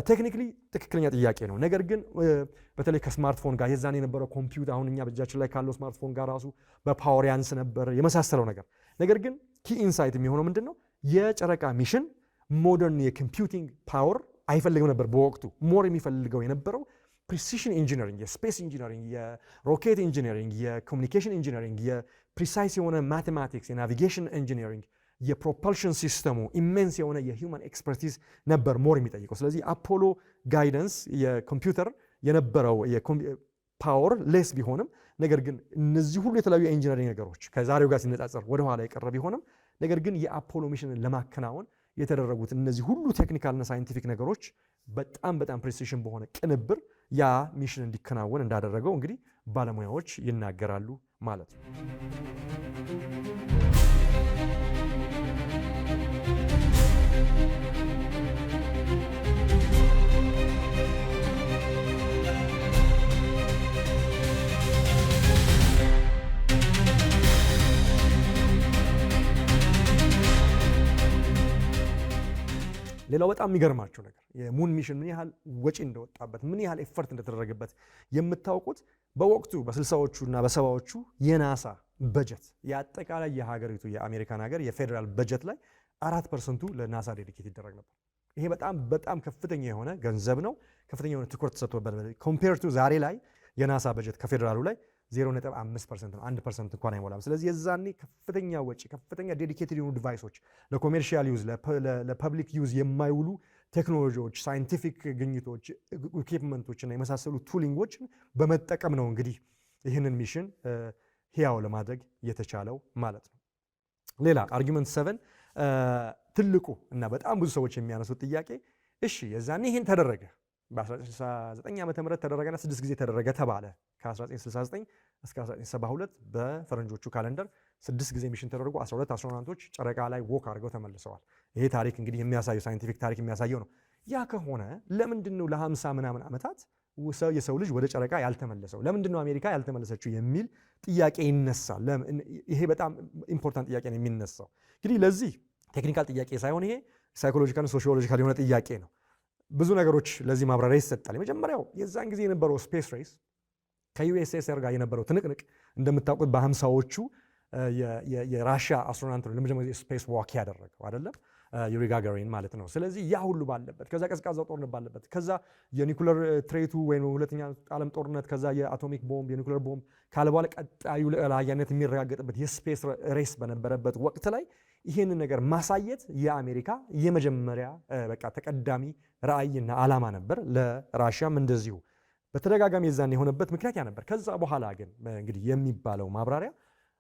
ቴክኒክሊ ትክክለኛ ጥያቄ ነው። ነገር ግን በተለይ ከስማርትፎን ጋር የዛን የነበረው ኮምፒውተር አሁን እኛ በእጃችን ላይ ካለው ስማርትፎን ጋር ራሱ በፓወር ያንስ ነበር የመሳሰለው ነገር ግን ኪ ኢንሳይት የሚሆነው ምንድን ነው የጨረቃ ሚሽን ሞደርን የኮምፒውቲንግ ፓወር አይፈልግም ነበር በወቅቱ። ሞር የሚፈልገው የነበረው ፕሪሲሽን ኢንጂነሪንግ፣ የስፔስ ኢንጂነሪንግ፣ የሮኬት ኢንጂነሪንግ፣ የኮሚኒኬሽን ኢንጂነሪንግ፣ የፕሪሳይስ የሆነ ማቴማቲክስ፣ የናቪጌሽን ኢንጂነሪንግ፣ የፕሮፐልሽን ሲስተሙ ኢሜንስ የሆነ የሂውማን ኤክስፐርቲዝ ነበር ሞር የሚጠይቀው። ስለዚህ አፖሎ ጋይደንስ የኮምፒውተር የነበረው ፓወር ሌስ ቢሆንም ነገር ግን እነዚህ ሁሉ የተለያዩ የኢንጂነሪንግ ነገሮች ከዛሬው ጋር ሲነጻጸር ወደኋላ የቀረ ቢሆንም ነገር ግን የአፖሎ ሚሽንን ለማከናወን የተደረጉት እነዚህ ሁሉ ቴክኒካልና ሳይንቲፊክ ነገሮች በጣም ፕሪሲሽን በሆነ ቅንብር ያ ሚሽን እንዲከናወን እንዳደረገው እንግዲህ ባለሙያዎች ይናገራሉ ማለት ነው። ሌላው በጣም የሚገርማችሁ ነገር የሙን ሚሽን ምን ያህል ወጪ እንደወጣበት ምን ያህል ኤፈርት እንደተደረገበት የምታውቁት በወቅቱ በ60ዎቹ እና በ70ዎቹ የናሳ በጀት የአጠቃላይ የሀገሪቱ የአሜሪካን ሀገር የፌዴራል በጀት ላይ 4% ለናሳ ዴዲኬት ይደረግ ነበር። ይሄ በጣም ከፍተኛ የሆነ ገንዘብ ነው። ከፍተኛ የሆነ ትኩረት ተሰጥቶበት ኮምፔር ቱ ዛሬ ላይ የናሳ በጀት ከፌዴራሉ ላይ 0.5% ነው፣ 1% እንኳን አይሞላም። ስለዚህ የዛኔ ከፍተኛ ወጪ ከፍተኛ ዴዲኬትድ የሆኑ ዲቫይሶች ለኮሜርሻል ዩዝ ለፐብሊክ ዩዝ የማይውሉ ቴክኖሎጂዎች፣ ሳይንቲፊክ ግኝቶች፣ ኢኩዊፕመንቶች እና የመሳሰሉ ቱሊንጎችን በመጠቀም ነው እንግዲህ ይህንን ሚሽን ህያው ለማድረግ የተቻለው ማለት ነው። ሌላ አርጊመንት 7 ትልቁ እና በጣም ብዙ ሰዎች የሚያነሱት ጥያቄ እሺ የዛኔ ይህን ተደረገ በ1969 ዓመተ ምህረት ተደረገና 6 ጊዜ ተደረገ ተባለ። ከ1969 እስከ 1972 በፈረንጆቹ ካለንደር 6 ጊዜ ሚሽን ተደርጎ 12 አስትሮናውቶች ጨረቃ ላይ ወክ አድርገው ተመልሰዋል። ይሄ ታሪክ እንግዲህ የሚያሳየው ሳይንቲፊክ ታሪክ የሚያሳየው ነው። ያ ከሆነ ለምንድን ነው ለ50 ምናምን ዓመታት የሰው ልጅ ወደ ጨረቃ ያልተመለሰው? ለምንድን ነው አሜሪካ ያልተመለሰችው የሚል ጥያቄ ይነሳል። ይሄ በጣም ኢምፖርታንት ጥያቄ ነው የሚነሳው። እንግዲህ ለዚህ ቴክኒካል ጥያቄ ሳይሆን ይሄ ሳይኮሎጂካል ሶሺዮሎጂካል የሆነ ጥያቄ ነው። ብዙ ነገሮች ለዚህ ማብራሪያ ይሰጣል። የመጀመሪያው የዛን ጊዜ የነበረው ስፔስ ሬስ ከዩኤስኤስአር ጋር የነበረው ትንቅንቅ እንደምታውቁት በ50ዎቹ የራሽያ አስትሮናውት ነው ለመጀመሪያ ስፔስ ዋክ ያደረገው አይደለም፣ ዩሪ ጋጋሪን ማለት ነው። ስለዚህ ያ ሁሉ ባለበት ከዛ ቀዝቃዛው ጦርነት ባለበት ከዛ የኒኩለር ትሬቱ ወይም ሁለተኛ ዓለም ጦርነት ከዛ የአቶሚክ ቦምብ የኒኩለር ቦምብ ካለ በኋላ ቀጣዩ ልዕላዊነት የሚረጋገጥበት የስፔስ ሬስ በነበረበት ወቅት ላይ ይህንን ነገር ማሳየት የአሜሪካ የመጀመሪያ በቃ ተቀዳሚ ራዕይና ዓላማ ነበር። ለራሽያም እንደዚሁ በተደጋጋሚ የዛን የሆነበት ምክንያት ያ ነበር። ከዛ በኋላ ግን እንግዲህ የሚባለው ማብራሪያ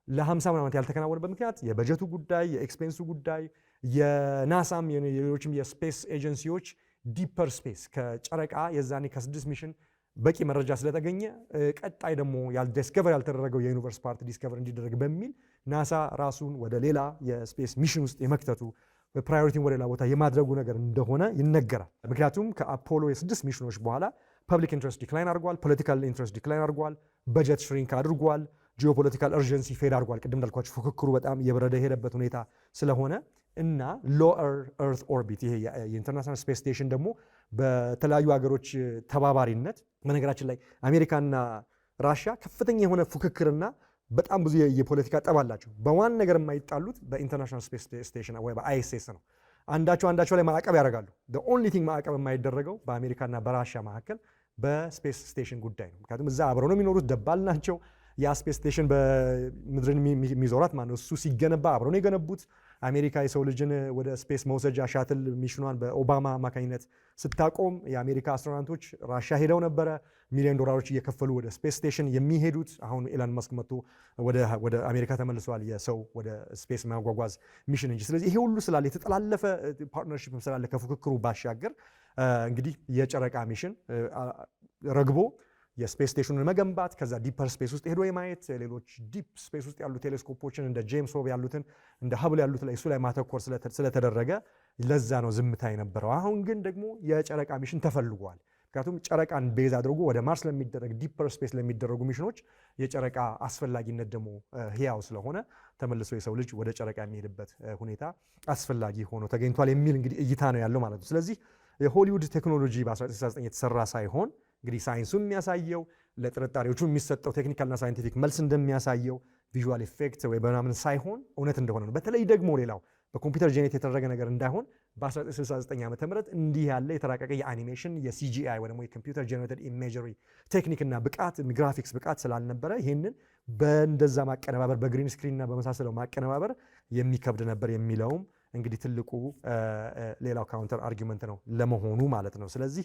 ለ50 ዓመት ያልተከናወነበት ምክንያት የበጀቱ ጉዳይ፣ የኤክስፔንሱ ጉዳይ፣ የናሳም የሌሎችም የስፔስ ኤጀንሲዎች ዲፐር ስፔስ ከጨረቃ የዛኔ ከ6 ሚሽን በቂ መረጃ ስለተገኘ ቀጣይ ደግሞ ዲስከቨር ያልተደረገው የዩኒቨርስ ፓርት ዲስከቨር እንዲደረግ በሚል ናሳ ራሱን ወደ ሌላ የስፔስ ሚሽን ውስጥ የመክተቱ ፕራዮሪቲን ወደ ሌላ ቦታ የማድረጉ ነገር እንደሆነ ይነገራል። ምክንያቱም ከአፖሎ የ6 ሚሽኖች በኋላ ፐብሊክ ኢንትረስት ዲክላይን አድርጓል፣ ፖለቲካል ኢንትረስት ዲክላይን አድርጓል፣ በጀት ሽሪንክ አድርጓል፣ ጂኦፖለቲካል እርጀንሲ ፌድ አድርጓል። ቅድም እንዳልኳቸው ፉክክሩ በጣም የበረደ የሄደበት ሁኔታ ስለሆነ እና ሎወር እርት ኦርቢት ይሄ የኢንተርናሽናል ስፔስ ስቴሽን ደግሞ በተለያዩ ሀገሮች ተባባሪነት በነገራችን ላይ አሜሪካና ራሽያ ከፍተኛ የሆነ ፉክክርና በጣም ብዙ የፖለቲካ ጠብ አላቸው። በዋን ነገር የማይጣሉት በኢንተርናሽናል ስፔስ ስቴሽን ወይ በአይኤስኤስ ነው። አንዳቸው ላይ ማዕቀብ ያደርጋሉ። ኦንሊ ቲንግ ማዕቀብ የማይደረገው በአሜሪካና በራሽያ መካከል በስፔስ ስቴሽን ጉዳይ ነው። ምክንያቱም እዛ አብረው ነው የሚኖሩት፣ ደባል ናቸው። ያ ስፔስ ስቴሽን በምድርን የሚዞራት ማለት ነው። እሱ ሲገነባ አብረው ነው የገነቡት። አሜሪካ የሰው ልጅን ወደ ስፔስ መውሰጃ ሻትል ሚሽኗን በኦባማ አማካኝነት ስታቆም የአሜሪካ አስትሮናውቶች ራሽያ ሄደው ነበረ ሚሊዮን ዶላሮች እየከፈሉ ወደ ስፔስ ስቴሽን የሚሄዱት። አሁን ኤላን መስክ መጥቶ ወደ አሜሪካ ተመልሰዋል፣ የሰው ወደ ስፔስ ማጓጓዝ ሚሽን እንጂ። ስለዚህ ይሄ ሁሉ ስላለ የተጠላለፈ ፓርትነርሺፕ ስላለ ከፉክክሩ ባሻገር እንግዲህ የጨረቃ ሚሽን ረግቦ የስፔስ ስቴሽኑን መገንባት ከዛ ዲፐር ስፔስ ውስጥ ሄዶ የማየት ሌሎች ዲፕ ስፔስ ውስጥ ያሉ ቴሌስኮፖችን እንደ ጄምስ ዌብ ያሉትን እንደ ሀብል ያሉት ላይ እሱ ላይ ማተኮር ስለተደረገ ለዛ ነው ዝምታ የነበረው። አሁን ግን ደግሞ የጨረቃ ሚሽን ተፈልጓል። ምክንያቱም ጨረቃን ቤዝ አድርጎ ወደ ማርስ ለሚደረግ ዲፐር ስፔስ ለሚደረጉ ሚሽኖች የጨረቃ አስፈላጊነት ደግሞ ህያው ስለሆነ ተመልሶ የሰው ልጅ ወደ ጨረቃ የሚሄድበት ሁኔታ አስፈላጊ ሆኖ ተገኝቷል የሚል እንግዲህ እይታ ነው ያለው ማለት ነው። ስለዚህ የሆሊውድ ቴክኖሎጂ በ1969 የተሰራ ሳይሆን እንግዲህ ሳይንሱ የሚያሳየው ለጥርጣሬዎቹ የሚሰጠው ቴክኒካልና ሳይንቲፊክ መልስ እንደሚያሳየው ቪዥዋል ኢፌክት ወይ በምናምን ሳይሆን እውነት እንደሆነ ነው። በተለይ ደግሞ ሌላው በኮምፒውተር ጄኔሬት የተደረገ ነገር እንዳይሆን በ1969 ዓ ም እንዲህ ያለ የተራቀቀ የአኒሜሽን የሲጂአይ ወይ ደግሞ የኮምፒውተር ጄኔሬትድ ኢሜጀሪ ቴክኒክና ብቃት ግራፊክስ ብቃት ስላልነበረ ይህንን በእንደዛ ማቀነባበር በግሪን ስክሪንና በመሳሰለው ማቀነባበር የሚከብድ ነበር የሚለውም እንግዲህ ትልቁ ሌላው ካውንተር አርጊመንት ነው ለመሆኑ ማለት ነው። ስለዚህ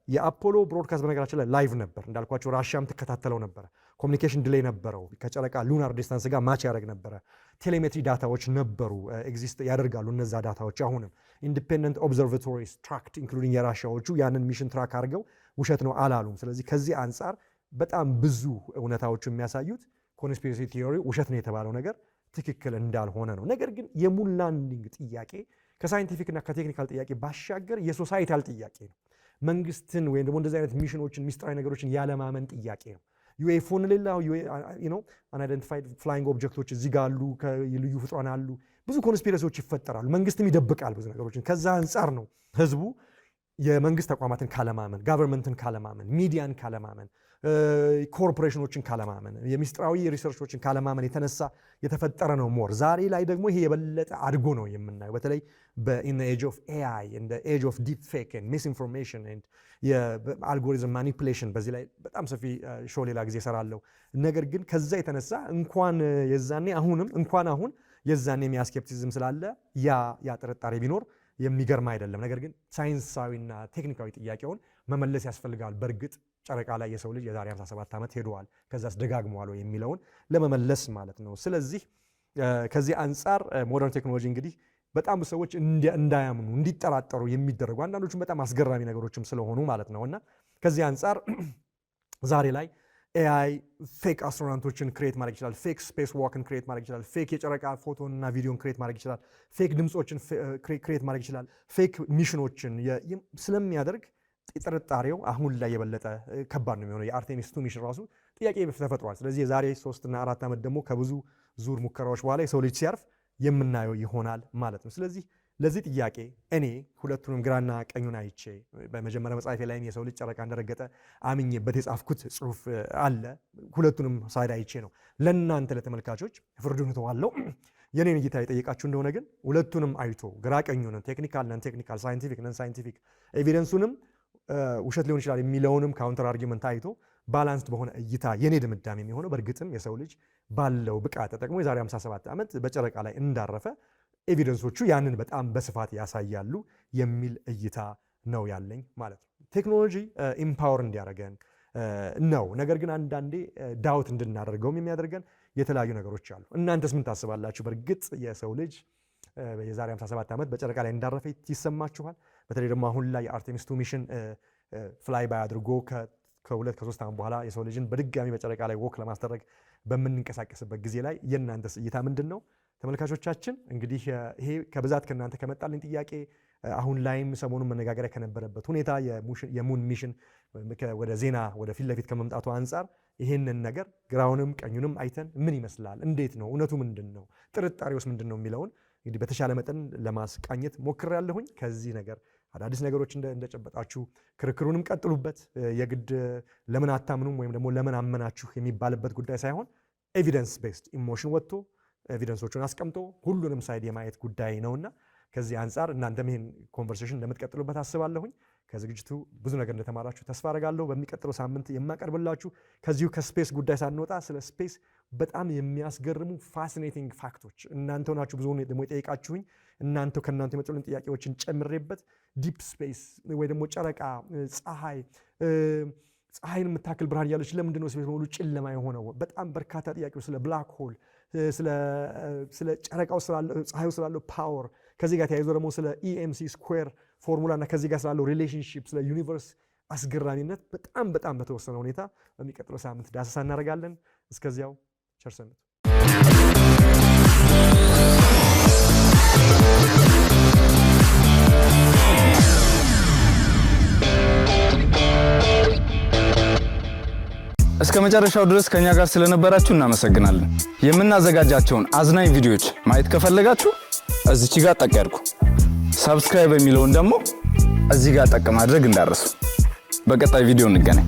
የአፖሎ ብሮድካስት በነገራችን ላይ ላይቭ ነበር እንዳልኳቸው፣ ራሽያም ትከታተለው ነበረ። ኮሚኒኬሽን ዲሌይ ነበረው፣ ከጨረቃ ሉናር ዲስታንስ ጋር ማች ያደርግ ነበረ። ቴሌሜትሪ ዳታዎች ነበሩ፣ ኤግዚስት ያደርጋሉ እነዛ ዳታዎች። አሁንም ኢንዲፔንደንት ኦብዘርቫቶሪስ ትራክት ኢንክሉዲንግ የራሽያዎቹ ያንን ሚሽን ትራክ አድርገው ውሸት ነው አላሉም። ስለዚህ ከዚህ አንጻር በጣም ብዙ እውነታዎቹ የሚያሳዩት ኮንስፒረሲ ቲዮሪ ውሸት ነው የተባለው ነገር ትክክል እንዳልሆነ ነው። ነገር ግን የሙን ላንዲንግ ጥያቄ ከሳይንቲፊክ እና ከቴክኒካል ጥያቄ ባሻገር የሶሳይታል ጥያቄ ነው። መንግስትን ወይም ደግሞ እንደዚህ አይነት ሚሽኖችን ሚስጥራዊ ነገሮችን ያለማመን ጥያቄ ነው። ዩኤፎን ሌላው አንአይደንቲፋይድ ፍላይንግ ኦብጀክቶች እዚህ ጋር አሉ፣ ልዩ ፍጥሯን አሉ፣ ብዙ ኮንስፒረሲዎች ይፈጠራሉ። መንግስትም ይደብቃል ብዙ ነገሮችን። ከዛ አንጻር ነው ህዝቡ የመንግስት ተቋማትን ካለማመን፣ ጋቨርንመንትን ካለማመን፣ ሚዲያን ካለማመን፣ ኮርፖሬሽኖችን ካለማመን፣ የሚስጥራዊ ሪሰርቾችን ካለማመን የተነሳ የተፈጠረ ነው ሞር። ዛሬ ላይ ደግሞ ይሄ የበለጠ አድጎ ነው የምናየው። በተለይ በኢን ኤጅ ኦፍ ኤአይ እንደ ኤጅ ኦፍ ዲፕ ፌክ ሚስኢንፎርሜሽን የአልጎሪዝም ማኒፑሌሽን፣ በዚህ ላይ በጣም ሰፊ ሾው ሌላ ጊዜ እሰራለሁ። ነገር ግን ከዛ የተነሳ እንኳን የዛኔ አሁንም እንኳን አሁን የዛኔም የስኬፕቲዝም ስላለ ያ ጥርጣሬ ቢኖር የሚገርም አይደለም። ነገር ግን ሳይንሳዊና ቴክኒካዊ ጥያቄውን መመለስ ያስፈልጋል። በእርግጥ ጨረቃ ላይ የሰው ልጅ የዛሬ 57 ዓመት ሄደዋል፣ ከዛስ ደጋግመዋል የሚለውን ለመመለስ ማለት ነው። ስለዚህ ከዚህ አንጻር ሞደርን ቴክኖሎጂ እንግዲህ በጣም ሰዎች እንዳያምኑ እንዲጠራጠሩ የሚደረጉ አንዳንዶቹም በጣም አስገራሚ ነገሮችም ስለሆኑ ማለት ነው እና ከዚህ አንጻር ዛሬ ላይ ኤአይ ፌክ አስትሮናውቶችን ክሬት ማድረግ ይችላል። ፌክ ስፔስ ዋክን ክሬት ማድረግ ይችላል። ፌክ የጨረቃ ፎቶን እና ቪዲዮን ክሬት ማድረግ ይችላል። ፌክ ድምፆችን ክሬት ማድረግ ይችላል። ፌክ ሚሽኖችን ስለሚያደርግ ጥርጣሬው አሁን ላይ የበለጠ ከባድ ነው የሚሆነው። የአርቴሚስ 2 ሚሽን ራሱ ጥያቄ ተፈጥሯል። ስለዚህ የዛሬ 3 እና 4 ዓመት ደግሞ ከብዙ ዙር ሙከራዎች በኋላ የሰው ልጅ ሲያርፍ የምናየው ይሆናል ማለት ነው። ስለዚህ ለዚህ ጥያቄ እኔ ሁለቱንም ግራና ቀኙን አይቼ በመጀመሪያ መጽሐፌ ላይም የሰው ልጅ ጨረቃ እንደረገጠ አምኜበት የጻፍኩት ጽሑፍ አለ። ሁለቱንም ሳይድ አይቼ ነው ለእናንተ ለተመልካቾች ፍርዱን ተዋለው። የኔን እይታ የጠየቃችሁ እንደሆነ ግን ሁለቱንም አይቶ ግራ ቀኙንም ቴክኒካል ነን ቴክኒካል፣ ሳይንቲፊክ ነን ሳይንቲፊክ፣ ኤቪደንሱንም ውሸት ሊሆን ይችላል የሚለውንም ካውንተር አርጊመንት አይቶ ባላንስድ በሆነ እይታ የኔ ድምዳሜ የሚሆነው በእርግጥም የሰው ልጅ ባለው ብቃት ተጠቅሞ የዛሬ 57 ዓመት በጨረቃ ላይ እንዳረፈ ኤቪደንሶቹ ያንን በጣም በስፋት ያሳያሉ የሚል እይታ ነው ያለኝ ማለት ነው። ቴክኖሎጂ ኢምፓወር እንዲያደርገን ነው። ነገር ግን አንዳንዴ ዳውት እንድናደርገውም የሚያደርገን የተለያዩ ነገሮች አሉ። እናንተስ ምን ታስባላችሁ? በእርግጥ የሰው ልጅ የዛሬ 57 ዓመት በጨረቃ ላይ እንዳረፈ ይሰማችኋል? በተለይ ደግሞ አሁን ላይ የአርቴሚስ 2 ሚሽን ፍላይ ባይ አድርጎ ከ2-3 ዓመት በኋላ የሰው ልጅን በድጋሚ በጨረቃ ላይ ወክ ለማስደረግ በምንንቀሳቀስበት ጊዜ ላይ የእናንተስ እይታ ምንድን ነው? ተመልካቾቻችን እንግዲህ ይሄ ከብዛት ከናንተ ከመጣልኝ ጥያቄ አሁን ላይም ሰሞኑን መነጋገሪያ ከነበረበት ሁኔታ የሙን ሚሽን ወደ ዜና ወደ ፊት ለፊት ከመምጣቱ አንፃር ይሄንን ነገር ግራውንም ቀኙንም አይተን ምን ይመስላል፣ እንዴት ነው፣ እውነቱ ምንድነው፣ ጥርጣሬውስ ምንድነው የሚለውን እንግዲህ በተሻለ መጠን ለማስቃኘት ሞክሬያለሁኝ። ከዚህ ነገር አዳዲስ ነገሮች እንደጨበጣችሁ ክርክሩንም ቀጥሉበት። የግድ ለምን አታምኑም ወይም ደግሞ ለምን አመናችሁ የሚባልበት ጉዳይ ሳይሆን ኤቪደንስ ቤስድ ኢሞሽን ወጥቶ ኤቪደንሶቹን አስቀምጦ ሁሉንም ሳይድ የማየት ጉዳይ ነውና ከዚህ አንፃር እናንተም ይሄን ኮንቨርሴሽን እንደምትቀጥሉበት አስባለሁኝ። ከዝግጅቱ ብዙ ነገር እንደተማራችሁ ተስፋ አደርጋለሁ። በሚቀጥለው ሳምንት የማቀርብላችሁ ከዚሁ ከስፔስ ጉዳይ ሳንወጣ ስለ ስፔስ በጣም የሚያስገርሙ ፋሲኔቲንግ ፋክቶች እናንተው ናችሁ ብዙውን ደግሞ የጠየቃችሁኝ እናንተው ከእናንተ የመጡልን ጥያቄዎችን ጨምሬበት ዲፕ ስፔስ ወይ ደግሞ ጨረቃ፣ ፀሐይን የምታክል ብርሃን ያለች ለምንድን ነው ስፔስ በሙሉ ጨለማ የሆነው? በጣም በርካታ ጥያቄዎች ስለ ብላክ ሆል፣ ስለ ጨረቃው ስላለው ፀሐዩ ስላለው ፓወር፣ ከዚህ ጋር ተያይዞ ደግሞ ስለ ኢኤምሲ ስኩዌር ፎርሙላ እና ከዚህ ጋር ስላለው ሪሌሽንሺፕ፣ ስለ ዩኒቨርስ አስገራሚነት በጣም በተወሰነ ሁኔታ በሚቀጥለው ሳምንት ዳሰሳ እናደርጋለን። እስከዚያው ቸር ሰንብቱ። እስከ መጨረሻው ድረስ ከኛ ጋር ስለነበራችሁ እናመሰግናለን። የምናዘጋጃቸውን አዝናኝ ቪዲዮዎች ማየት ከፈለጋችሁ እዚች ጋር ጠቅ ያድርጉ። ሰብስክራይብ የሚለውን ደግሞ እዚህ ጋር ጠቅ ማድረግ እንዳትረሱ። በቀጣይ ቪዲዮ እንገናኝ።